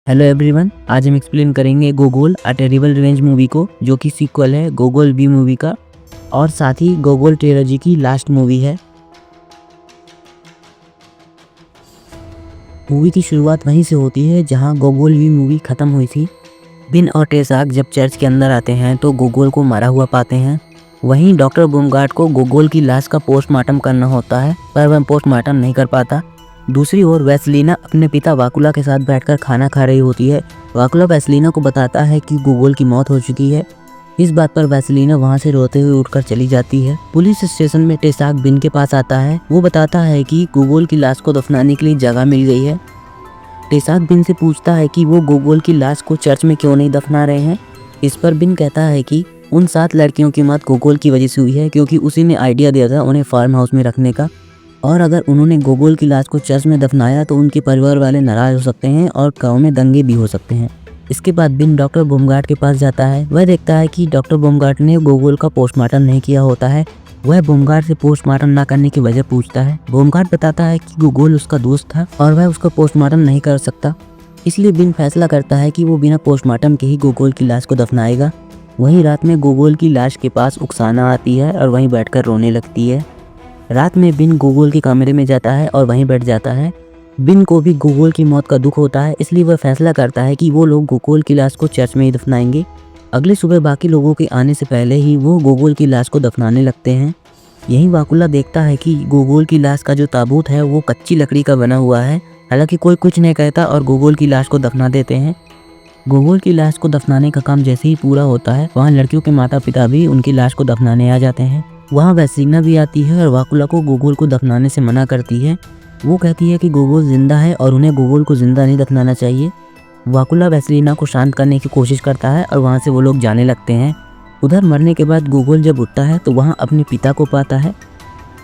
Hello everyone, आज हम explain करेंगे गोगोल अ टेरिबल रिवेंज मूवी को, जो कि सीक्वल है गोगोल बी मूवी का और साथ ही गोगोल ट्रिलॉजी की लास्ट मूवी है। मूवी की शुरुआत वहीं से होती है जहां गोगोल बी मूवी खत्म हुई थी। बिन और टेसाक जब चर्च के अंदर आते हैं तो गोगोल को मरा हुआ पाते हैं। वहीं डॉक्टर बूमगार्ड को गोगोल की लाश का पोस्टमार्टम करना होता है, पर वह पोस्टमार्टम नहीं कर पाता। दूसरी ओर वैसलीना अपने पिता वाकुला के साथ बैठकर खाना खा रही होती है। वाकुला वैसलीना को बताता है कि गोगोल की मौत हो चुकी है। इस बात पर वैसलीना वहां से रोते हुए उठकर चली जाती है। पुलिस स्टेशन में टेसाक बिन के पास आता है। वो बताता है कि गोगोल की लाश को दफनाने के लिए जगह मिल गई है। टेसाक बिन से पूछता है कि वो गोगोल की लाश को चर्च में क्यों नहीं दफना रहे हैं। इस पर बिन कहता है कि उन 7 लड़कियों की मौत गोगोल की वजह से हुई है, क्योंकि उसी ने आइडिया दिया था उन्हें फार्म हाउस में रखने का, और अगर उन्होंने गोगोल की लाश को चर्च में दफनाया तो उनके परिवार वाले नाराज हो सकते हैं और गांव में दंगे भी हो सकते हैं। इसके बाद बिन डॉक्टर बूमगार्ड के पास जाता है। वह देखता है कि डॉक्टर बूमगार्ड ने गोगोल का पोस्टमार्टम नहीं किया होता है। वह बूमगार्ड से पोस्टमार्टम ना करने की वजह पूछता है। बूमगार्ड बताता है कि गोगोल उसका दोस्त था और वह उसका पोस्टमार्टम नहीं कर सकता, इसलिए बिन फैसला करता है कि वो बिना पोस्टमार्टम के ही गोगोल की लाश को दफनाएगा। वहीं रात में गोगोल की लाश के पास उक्साना आती है और वहीं बैठकर रोने लगती है। रात में बिन गोगोल के कमरे में जाता है और वहीं बैठ जाता है। बिन को भी गोगोल की मौत का दुख होता है, इसलिए वह फैसला करता है कि वो लोग गोगोल की लाश को चर्च में ही दफनाएंगे। अगले सुबह बाकी लोगों के आने से पहले ही वो गोगोल की लाश को दफनाने लगते हैं। यहीं वाकुला देखता है कि गोगोल की लाश का जो ताबूत है वो कच्ची लकड़ी का बना हुआ है। हालांकि कोई कुछ नहीं कहता और गोगोल की लाश को दफना देते हैं। गोगोल की लाश को दफनाने का काम जैसे ही पूरा होता है, वहाँ लड़कियों के माता पिता भी उनकी लाश को दफनाने आ जाते हैं। वहाँ वैसलीना भी आती है और वाकुला को गोगोल को दफनाने से मना करती है। वो कहती है कि गोगोल जिंदा है और उन्हें गोगोल को जिंदा नहीं दफनाना चाहिए। वाकुला वैसलीना को शांत करने की कोशिश करता है और वहाँ से वो लोग जाने लगते हैं। उधर मरने के बाद गोगोल जब उठता है तो वहाँ अपने पिता को पाता है।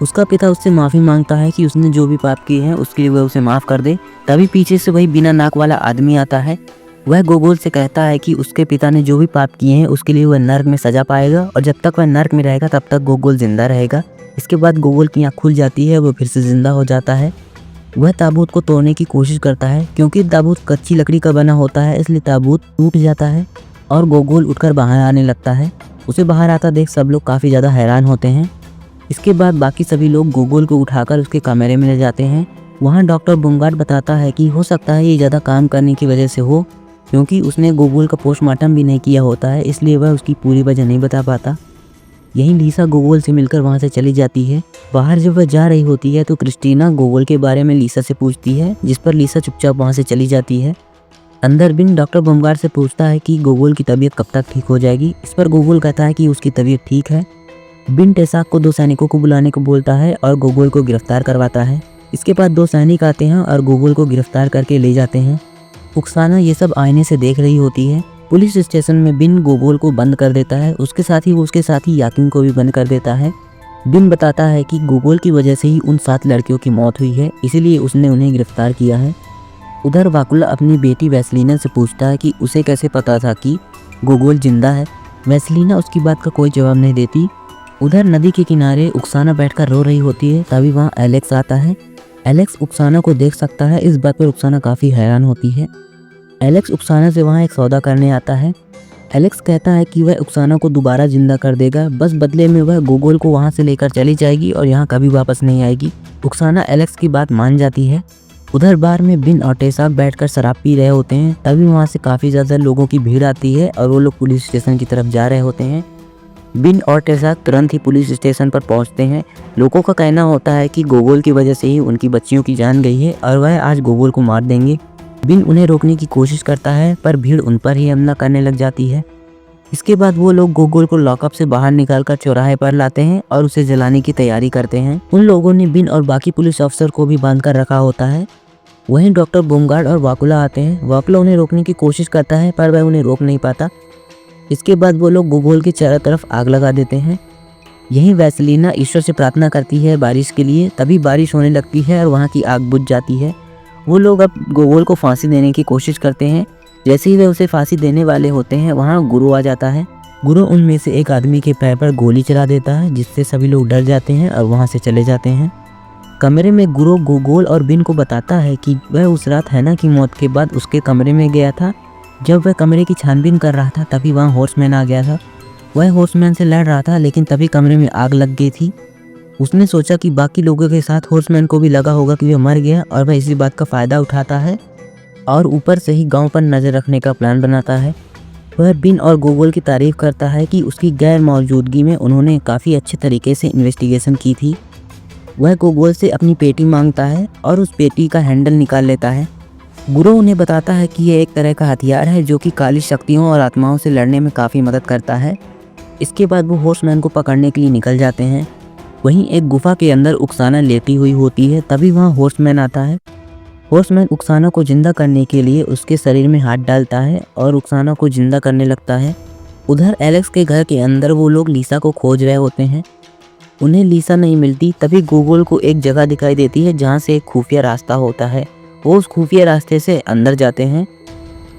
उसका पिता उससे माफ़ी मांगता है कि उसने जो भी पाप किए हैं उसके लिए वह उसे माफ़ कर दे। तभी पीछे से वही बिना नाक वाला आदमी आता है। वह गोगोल से कहता है कि उसके पिता ने जो भी पाप किए हैं उसके लिए वह नर्क में सजा पाएगा, और जब तक वह नर्क में रहेगा तब तक गोगोल जिंदा रहेगा। इसके बाद गोगोल की आँख खुल जाती है, वो फिर से जिंदा हो जाता है। वह ताबूत को तोड़ने की कोशिश करता है, क्योंकि ताबूत कच्ची लकड़ी का बना होता है, इसलिए ताबूत टूट जाता है और गोगोल उठकर बाहर आने लगता है। उसे बाहर आता देख सब लोग काफ़ी ज़्यादा हैरान होते हैं। इसके बाद बाकी सभी लोग गोगोल को उठाकर उसके कमरे में ले जाते हैं। वहाँ डॉक्टर बूमगार्ड बताता है कि हो सकता है ये ज़्यादा काम करने की वजह से हो, क्योंकि उसने गोगोल का पोस्टमार्टम भी नहीं किया होता है, इसलिए वह उसकी पूरी वजह नहीं बता पाता। यहीं लीसा गोगोल से मिलकर वहाँ से चली जाती है। बाहर जब वह जा रही होती है तो क्रिस्टीना गोगोल के बारे में लीसा से पूछती है, जिस पर लीसा चुपचाप वहाँ से चली जाती है। अंदर बिन डॉक्टर बूमगार्ड से पूछता है कि गोगोल की तबीयत कब तक ठीक हो जाएगी। इस पर गोगोल कहता है कि उसकी तबीयत ठीक है। बिन टेसाक को 2 सैनिकों को बुलाने को बोलता है और गोगोल को गिरफ्तार करवाता है। इसके बाद 2 सैनिक आते हैं और गोगोल को गिरफ्तार करके ले जाते हैं। उक्साना ये सब आईने से देख रही होती है। पुलिस स्टेशन में बिन गोगोल को बंद कर देता है, उसके साथ ही वो उसके साथी याकिन को भी बंद कर देता है। बिन बताता है कि गोगोल की वजह से ही उन 7 लड़कियों की मौत हुई है, इसीलिए उसने उन्हें गिरफ्तार किया है। उधर वाकुला अपनी बेटी वैसलीना से पूछता है कि उसे कैसे पता था कि गोगोल जिंदा है। वैसलीना उसकी बात का कोई जवाब नहीं देती। उधर नदी के किनारे उक्साना बैठकर रो रही होती है, तभी वहाँ एलेक्स आता है। एलेक्स उक्साना को देख सकता है, इस बात पर उक्साना काफ़ी हैरान होती है। एलेक्स उक्साना से वहाँ एक सौदा करने आता है। एलेक्स कहता है कि वह उक्साना को दोबारा जिंदा कर देगा, बस बदले में वह गोगोल को वहाँ से लेकर चली जाएगी और यहाँ कभी वापस नहीं आएगी। उक्साना एलेक्स की बात मान जाती है। उधर बार में बिन और टेसाक बैठकर शराब पी रहे होते हैं, तभी वहाँ से काफ़ी ज़्यादा लोगों की भीड़ आती है और वो लोग पुलिस स्टेशन की तरफ जा रहे होते हैं। बिन और टेसाक तुरंत ही पुलिस स्टेशन पर पहुंचते हैं। लोगों का कहना होता है कि गोगोल की वजह से ही उनकी बच्चियों की जान गई है और वह आज गोगोल को मार देंगे। बिन उन्हें रोकने की कोशिश करता है, पर भीड़ उन पर ही हमला करने लग जाती है। इसके बाद वो लोग गोगोल को लॉकअप से बाहर निकालकर चौराहे पर लाते हैं और उसे जलाने की तैयारी करते हैं। उन लोगों ने बिन और बाकी पुलिस अफसर को भी बांध कर रखा होता है। वहीं डॉक्टर बूमगार्ड और वाकुला आते हैं। वाकुला उन्हें रोकने की कोशिश करता है, पर वह उन्हें रोक नहीं पाता। इसके बाद वो लोग गोगोल के चारों तरफ आग लगा देते हैं। यहीं वैसलीना ईश्वर से प्रार्थना करती है बारिश के लिए, तभी बारिश होने लगती है और वहाँ की आग बुझ जाती है। वो लोग अब गोगोल को फांसी देने की कोशिश करते हैं। जैसे ही वे उसे फांसी देने वाले होते हैं, वहाँ गुरु आ जाता है। गुरु उनमें से एक आदमी के पैर पर गोली चला देता है, जिससे सभी लोग डर जाते हैं और वहाँ से चले जाते हैं। कमरे में गुरु गोगोल और बिन को बताता है कि वह उस रात हैना की मौत के बाद उसके कमरे में गया था। जब वह कमरे की छानबीन कर रहा था तभी वहाँ हॉर्समैन आ गया था। वह हॉर्समैन से लड़ रहा था लेकिन तभी कमरे में आग लग गई थी। उसने सोचा कि बाकी लोगों के साथ हॉर्समैन को भी लगा होगा कि वह मर गया और वह इसी बात का फ़ायदा उठाता है और ऊपर से ही गांव पर नज़र रखने का प्लान बनाता है। वह बिन और गोगोल की तारीफ़ करता है कि उसकी गैर मौजूदगी में उन्होंने काफ़ी अच्छे तरीके से इन्वेस्टिगेशन की थी। वह गोगोल से अपनी पेटी मांगता है और उस पेटी का हैंडल निकाल लेता है। गुरु उन्हें बताता है कि यह एक तरह का हथियार है जो कि काली शक्तियों और आत्माओं से लड़ने में काफ़ी मदद करता है। इसके बाद वो हॉर्समैन को पकड़ने के लिए निकल जाते हैं। वहीं एक गुफा के अंदर उक्साना लेटी हुई होती है, तभी वहाँ हॉर्समैन आता है। हॉर्समैन उक्साना को जिंदा करने के लिए उसके शरीर में हाथ डालता है और उक्साना को जिंदा करने लगता है। उधर एलेक्स के घर के अंदर वो लोग लीसा को खोज रहे होते हैं। उन्हें लीसा नहीं मिलती, तभी गोगोल को एक जगह दिखाई देती है जहाँ से एक खुफिया रास्ता होता है। वो उस खुफिया रास्ते से अंदर जाते हैं।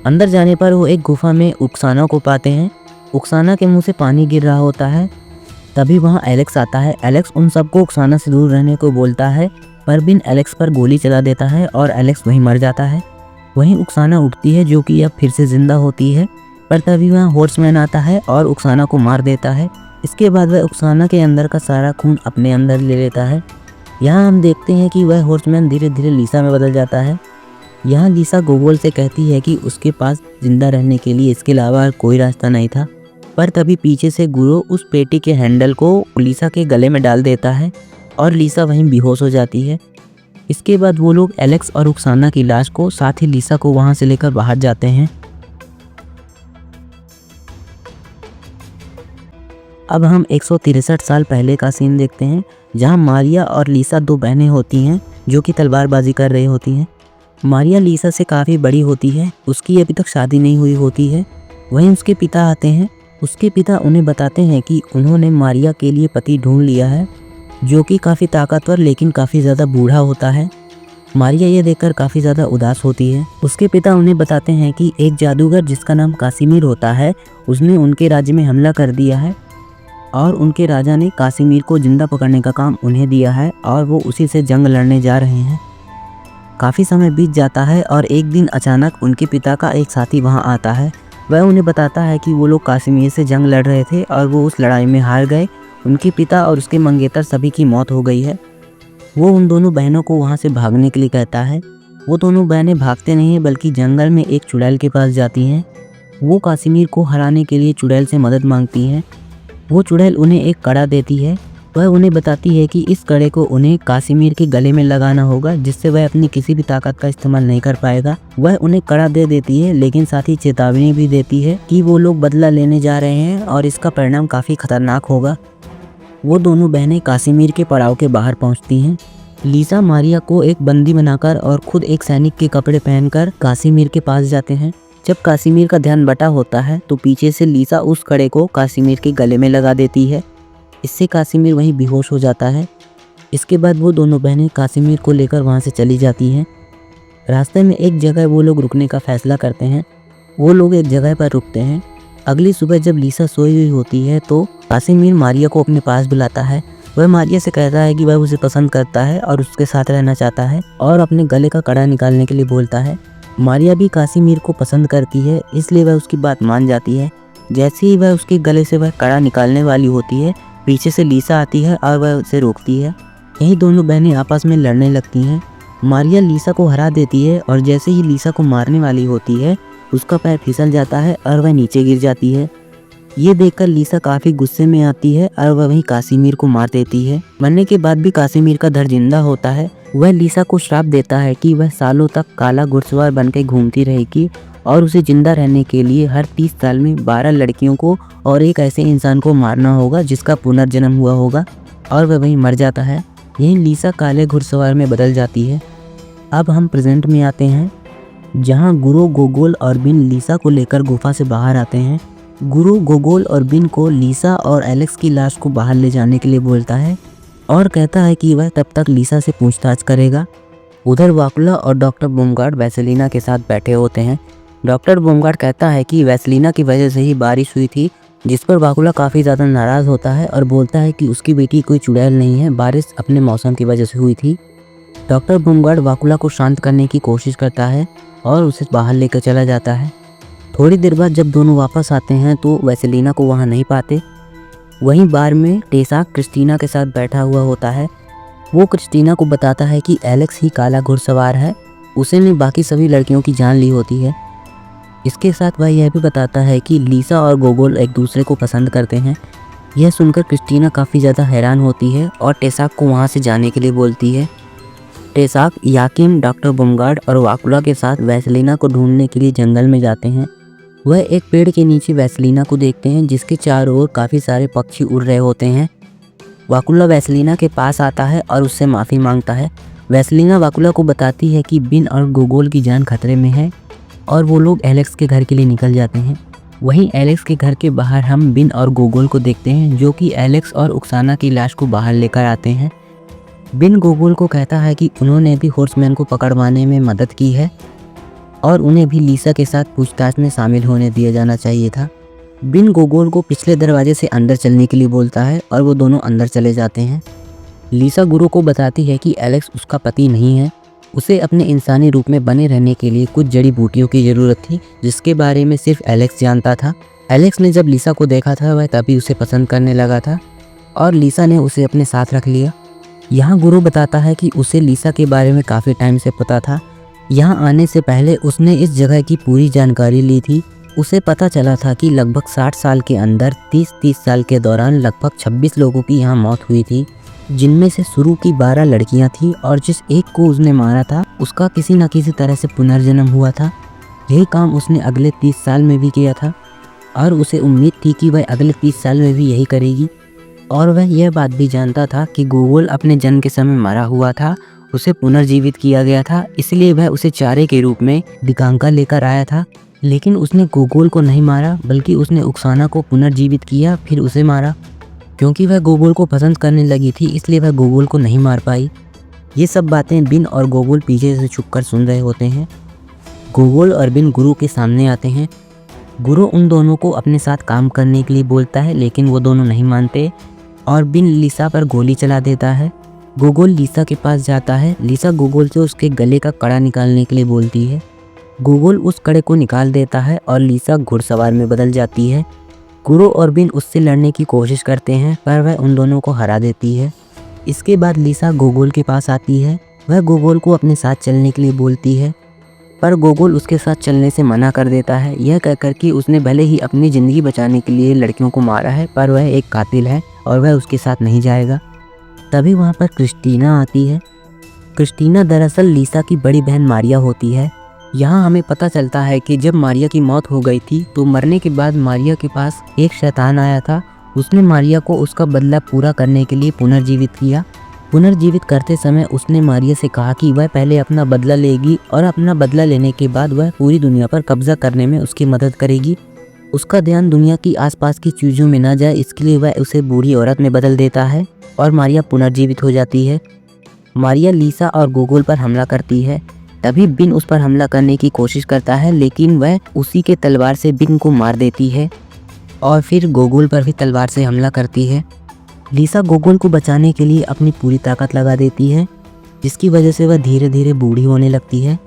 अंदर जाने पर वो एक गुफा में उक्साना को पाते हैं। उक्साना के मुंह से पानी गिर रहा होता है। तभी वहाँ एलेक्स आता है। एलेक्स उन सबको उक्साना से दूर रहने को बोलता है, पर बिन एलेक्स पर गोली चला देता है और एलेक्स वहीं मर जाता है। वहीं उक्साना उठती है जो कि अब फिर से जिंदा होती है, पर तभी वहाँ हॉर्समैन आता है और उक्साना को मार देता है। इसके बाद वह उक्साना के अंदर का सारा खून अपने अंदर ले लेता है। यहाँ हम देखते हैं कि वह हॉर्समैन धीरे धीरे लीसा में बदल जाता है। यहाँ लीसा गोगोल से कहती है कि उसके पास जिंदा रहने के लिए इसके अलावा कोई रास्ता नहीं था, पर तभी पीछे से गुरु उस पेटी के हैंडल को लीसा के गले में डाल देता है और लीसा वहीं बेहोश हो जाती है। इसके बाद वो लोग एलेक्स और उक्साना की लाश को साथ ही लीसा को वहाँ से लेकर बाहर जाते हैं। अब हम 163 साल पहले का सीन देखते हैं, जहाँ मारिया और लीसा दो बहनें होती हैं जो कि तलवारबाजी कर रही होती हैं। मारिया लीसा से काफ़ी बड़ी होती है, उसकी अभी तक शादी नहीं हुई होती है। वहीं उसके पिता आते हैं। उसके पिता उन्हें बताते हैं कि उन्होंने मारिया के लिए पति ढूंढ लिया है जो कि काफ़ी ताकतवर लेकिन काफ़ी ज़्यादा बूढ़ा होता है। मारिया ये देखकर काफ़ी ज़्यादा उदास होती है। उसके पिता उन्हें बताते हैं कि एक जादूगर जिसका नाम कासिमीर होता है, उसने उनके राज्य में हमला कर दिया है और उनके राजा ने कासिमीर को जिंदा पकड़ने का काम उन्हें दिया है और वो उसी से जंग लड़ने जा रहे हैं। काफ़ी समय बीत जाता है और एक दिन अचानक उनके पिता का एक साथी वहाँ आता है। वह उन्हें बताता है कि वो लोग कासिमीर से जंग लड़ रहे थे और वो उस लड़ाई में हार गए। उनके पिता और उसके मंगेतर सभी की मौत हो गई है। वो उन दोनों बहनों को वहाँ से भागने के लिए कहता है। वो दोनों बहनें भागते नहीं हैं बल्कि जंगल में एक चुड़ैल के पास जाती हैं। वो कासिमीर को हराने के लिए चुड़ैल से मदद मांगती हैं। वो चुड़ैल उन्हें एक कड़ा देती है। वह उन्हें बताती है कि इस कड़े को उन्हें कासिमीर के गले में लगाना होगा, जिससे वह अपनी किसी भी ताकत का इस्तेमाल नहीं कर पाएगा। वह उन्हें कड़ा दे देती है लेकिन साथ ही चेतावनी भी देती है कि वो लोग बदला लेने जा रहे हैं और इसका परिणाम काफ़ी खतरनाक होगा। वो दोनों बहनें कासिमीर के पड़ाव के बाहर पहुंचती हैं। लीसा मारिया को एक बंदी बनाकर और खुद एक सैनिक के कपड़े पहनकर कासिमीर के पास जाते हैं। जब कासिमीर का ध्यान बटा होता है तो पीछे से लीसा उस कड़े को कासिमीर के गले में लगा देती है। इससे कासिमीर वहीं बेहोश हो जाता है। इसके बाद वो दोनों बहनें कासिमीर को लेकर वहाँ से चली जाती हैं। रास्ते में एक जगह वो लोग रुकने का फैसला करते हैं। वो लोग एक जगह पर रुकते हैं। अगली सुबह जब लीसा सोई हुई होती है तो कासिमीर मारिया को अपने पास बुलाता है। वह मारिया से कहता है कि वह उसे पसंद करता है और उसके साथ रहना चाहता है और अपने गले का कड़ा निकालने के लिए बोलता है। मारिया भी कासिमीर को पसंद करती है, इसलिए वह उसकी बात मान जाती है। जैसे ही वह उसके गले से वह कड़ा निकालने वाली होती है, पीछे से लीसा आती है और वह उसे रोकती है। यही दोनों बहनें आपस में लड़ने लगती हैं। मारिया लीसा को हरा देती है और जैसे ही लीसा को मारने वाली होती है, उसका पैर फिसल जाता है और वह नीचे गिर जाती है। ये देखकर लीसा काफ़ी गुस्से में आती है और वह वहीं कासिमीर को मार देती है। मरने के बाद भी कासिमीर का धड़ जिंदा होता है। वह लीसा को श्राप देता है कि वह सालों तक काला घुड़सवार बनकर घूमती रहेगी और उसे जिंदा रहने के लिए हर 30 साल में 12 लड़कियों को और एक ऐसे इंसान को मारना होगा जिसका पुनर्जन्म हुआ होगा, और वह वहीं मर जाता है। यही लीसा काले घुड़सवार में बदल जाती है। अब हम प्रेजेंट में आते हैं, जहाँ गुरु गोगोल और बिन लीसा को लेकर गुफा से बाहर आते हैं। गुरु गोगोल और बिन को लीसा और एलेक्स की लाश को बाहर ले जाने के लिए बोलता है और कहता है कि वह तब तक लीसा से पूछताछ करेगा। उधर वाकुला और डॉक्टर बूमगार्ड वैसेलिना के साथ बैठे होते हैं। डॉक्टर बूमगार्ड कहता है कि वैसेलिना की वजह से ही बारिश हुई थी, जिस पर वाकुला काफ़ी ज़्यादा नाराज़ होता है और बोलता है कि उसकी बेटी कोई चुड़ैल नहीं है, बारिश अपने मौसम की वजह से हुई थी। डॉक्टर बूमगार्ड वाकुला को शांत करने की कोशिश करता है और उसे बाहर लेकर चला जाता है। थोड़ी देर बाद जब दोनों वापस आते हैं तो वेसेलिना को वहाँ नहीं पाते। वहीं बार में टेसा क्रिस्टीना के साथ बैठा हुआ होता है। वो क्रिस्टीना को बताता है कि एलेक्स ही काला घुड़सवार है, उसे ने बाकी सभी लड़कियों की जान ली होती है। इसके साथ वह यह भी बताता है कि लिसा और गोगोल एक दूसरे को पसंद करते हैं। यह सुनकर क्रिस्टीना काफ़ी ज़्यादा हैरान होती है और टेसाक को वहाँ से जाने के लिए बोलती है। टेसाक, याकिम, डॉक्टर बूमगार्ड और वाकुला के साथ वेसेलिना को ढूंढने के लिए जंगल में जाते हैं। वह एक पेड़ के नीचे वेसेलिना को देखते हैं जिसके चारों ओर काफ़ी सारे पक्षी उड़ रहे होते हैं। वाकुला वेसेलिना के पास आता है और उससे माफ़ी मांगता है। वेसेलिना वाकुला को बताती है कि बिन और गोगोल की जान खतरे में है और वो लोग एलेक्स के घर के लिए निकल जाते हैं। वहीं एलेक्स के घर के बाहर हम बिन और गोगोल को देखते हैं जो कि एलेक्स और उक्साना की लाश को बाहर लेकर आते हैं। बिन गोगोल को कहता है कि उन्होंने भी हॉर्समैन को पकड़वाने में मदद की है और उन्हें भी लिसा के साथ पूछताछ में शामिल होने दिया जाना चाहिए था। बिन गोगोल को पिछले दरवाजे से अंदर चलने के लिए बोलता है और वो दोनों अंदर चले जाते हैं। लिसा गुरु को बताती है कि एलेक्स उसका पति नहीं है, उसे अपने इंसानी रूप में बने रहने के लिए कुछ जड़ी बूटियों की ज़रूरत थी जिसके बारे में सिर्फ एलेक्स जानता था। एलेक्स ने जब लिसा को देखा था वह तभी उसे पसंद करने लगा था और लिसा ने उसे अपने साथ रख लिया। यहाँ गुरु बताता है कि उसे लिसा के बारे में काफ़ी टाइम से पता था। यहाँ आने से पहले उसने इस जगह की पूरी जानकारी ली थी। उसे पता चला था कि लगभग 60 साल के अंदर 30 साल के दौरान लगभग 26 लोगों की यहाँ मौत हुई थी, जिनमें से शुरू की 12 लड़कियाँ थीं और जिस एक को उसने मारा था उसका किसी न किसी तरह से पुनर्जन्म हुआ था। यही काम उसने अगले 30 साल में भी किया था और उसे उम्मीद थी कि वह अगले 30 साल में भी यही करेगी। और वह यह बात भी जानता था कि गोगोल अपने जन्म के समय मरा हुआ था, उसे पुनर्जीवित किया गया था, इसलिए वह उसे चारे के रूप में डिकांका लेकर आया था। लेकिन उसने गोगोल को नहीं मारा बल्कि उसने उक्साना को पुनर्जीवित किया फिर उसे मारा। क्योंकि वह गोगोल को पसंद करने लगी थी इसलिए वह गोगोल को नहीं मार पाई। ये सब बातें बिन और गोगोल पीछे से छुपकर सुन रहे होते हैं। गोगोल और बिन गुरु के सामने आते हैं। गुरु उन दोनों को अपने साथ काम करने के लिए बोलता है लेकिन वो दोनों नहीं मानते और बिन लिसा पर गोली चला देता है। गोगोल लिसा के पास जाता है। लिसा गोगोल से उसके गले का कड़ा निकालने के लिए बोलती है। गोगोल उस कड़े को निकाल देता है और लिसा घुड़सवार में बदल जाती है। गुरु और बिन उससे लड़ने की कोशिश करते हैं पर वह उन दोनों को हरा देती है। इसके बाद लिसा गोगोल के पास आती है। वह गोगोल को अपने साथ चलने के लिए बोलती है पर गोगोल उसके साथ चलने से मना कर देता है, यह कहकर कि उसने भले ही अपनी ज़िंदगी बचाने के लिए लड़कियों को मारा है पर वह एक कातिल है और वह उसके साथ नहीं जाएगा। तभी वहाँ पर क्रिस्टीना आती है। क्रिस्टीना दरअसल लिसा की बड़ी बहन मारिया होती है। यहाँ हमें पता चलता है कि जब मारिया की मौत हो गई थी तो मरने के बाद मारिया के पास एक शैतान आया था। उसने मारिया को उसका बदला पूरा करने के लिए पुनर्जीवित किया। पुनर्जीवित करते समय उसने मारिया से कहा कि वह पहले अपना बदला लेगी और अपना बदला लेने के बाद वह पूरी दुनिया पर कब्जा करने में उसकी मदद करेगी। उसका ध्यान दुनिया की आसपास की चीज़ों में न जाए इसके लिए वह उसे बूढ़ी औरत में बदल देता है और मारिया पुनर्जीवित हो जाती है। मारिया लिसा और गोगोल पर हमला करती है। तभी बिन उस पर हमला करने की कोशिश करता है लेकिन वह उसी के तलवार से बिन को मार देती है और फिर गोगोल पर भी तलवार से हमला करती है। लिसा गोगोल को बचाने के लिए अपनी पूरी ताकत लगा देती है जिसकी वजह से वह धीरे धीरे बूढ़ी होने लगती है।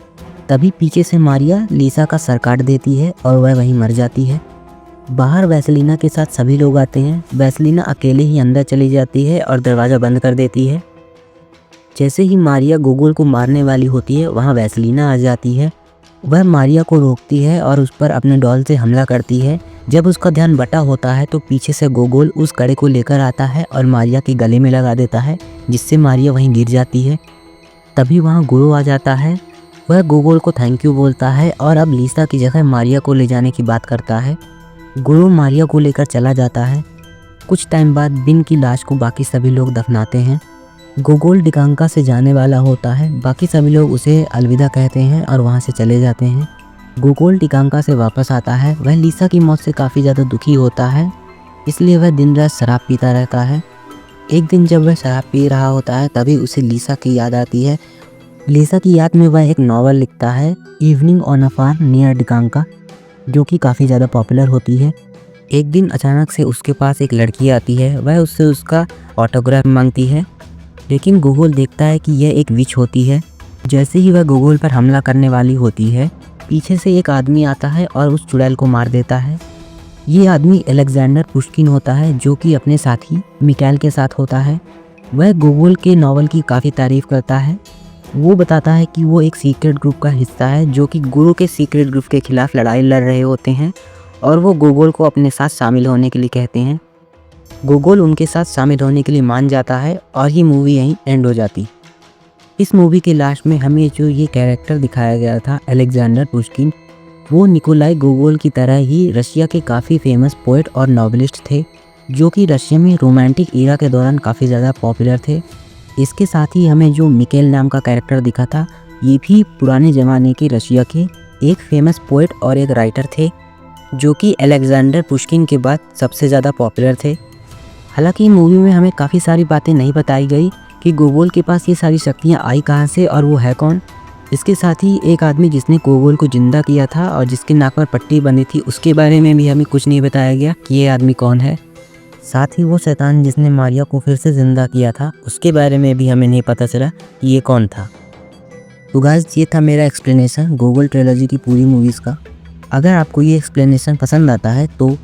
तभी पीछे से मारिया लिसा का सर काट देती है और वह वहीं मर जाती है। बाहर वेसेलिना के साथ सभी लोग आते हैं। वेसेलिना अकेले ही अंदर चली जाती है और दरवाज़ा बंद कर देती है। जैसे ही मारिया गोगोल को मारने वाली होती है वहाँ वेसेलिना आ जाती है। वह मारिया को रोकती है और उस पर अपने डॉल से हमला करती है। जब उसका ध्यान बटा होता है तो पीछे से गोगोल उस कड़े को लेकर आता है और मारिया के गले में लगा देता है जिससे मारिया वहीं गिर जाती है। तभी वहाँ गुरु आ जाता है। वह गोगोल को थैंक यू बोलता है और अब लिसा की जगह मारिया को ले जाने की बात करता है। गुरु मारिया को लेकर चला जाता है। कुछ टाइम बाद बिन की लाश को बाकी सभी लोग दफनाते हैं। गोगोल डिकांका से जाने वाला होता है। बाकी सभी लोग उसे अलविदा कहते हैं और वहाँ से चले जाते हैं। गोगोल डिकांका से वापस आता है। वह लिसा की मौत से काफ़ी ज़्यादा दुखी होता है इसलिए वह दिन रात शराब पीता रहता है। एक दिन जब वह शराब पी रहा होता है तभी उसे लिसा की याद आती है। लिसा की याद में वह एक नावल लिखता है, evening on a farm near Dikanka, जो कि काफ़ी ज़्यादा पॉपुलर होती है। एक दिन अचानक से उसके पास एक लड़की आती है। वह उससे उसका ऑटोग्राफ मांगती है। लेकिन गोगोल देखता है कि यह एक विच होती है। जैसे ही वह गोगोल पर हमला करने वाली होती है, पीछे से एक आदमी आता है और उस चुड़ैल को मार देता है। ये आदमी अलेक्जेंडर पुश्किन होता है, जो कि अपने साथी मिकाइल के साथ होता है। वह गोगोल के नॉवल की काफ़ी तारीफ़ करता है। वो बताता है कि वो एक सीक्रेट ग्रुप का हिस्सा है, जो कि गुरु के सीक्रेट ग्रुप के खिलाफ लड़ाई लड़ रहे होते हैं और वो गोगोल को अपने साथ शामिल होने के लिए कहते हैं। गोगोल उनके साथ शामिल होने के लिए मान जाता है और ये मूवी यहीं एंड हो जाती। इस मूवी के लास्ट में हमें जो ये कैरेक्टर दिखाया गया था अलेक्जेंडर पुश्किन, वो निकोलाई गोगोल की तरह ही रशिया के काफ़ी फेमस पोएट और नॉवेलिस्ट थे, जो कि रशिया में रोमांटिक ईरा के दौरान काफ़ी ज़्यादा पॉपुलर थे। इसके साथ ही हमें जो मिकाइल नाम का कैरेक्टर दिखा था, ये भी पुराने ज़माने के रशिया के एक फेमस पोएट और एक राइटर थे, जो कि अलेक्जेंडर पुश्किन के बाद सबसे ज़्यादा पॉपुलर थे। हालांकि मूवी में हमें काफ़ी सारी बातें नहीं बताई गई कि गोगोल के पास ये सारी शक्तियाँ आई कहाँ से और वो है कौन। इसके साथ ही एक आदमी जिसने गोगोल को जिंदा किया था और जिसके नाक पर पट्टी बंधी थी, उसके बारे में भी हमें कुछ नहीं बताया गया कि ये आदमी कौन है। साथ ही वो शैतान जिसने मारिया को फिर से ज़िंदा किया था, उसके बारे में भी हमें नहीं पता चला कि ये कौन था। तो गाइस, ये था मेरा एक्सप्लेनेशन गोगोल ट्रिलॉजी की पूरी मूवीज़ का। अगर आपको ये एक्सप्लेनेशन पसंद आता है तो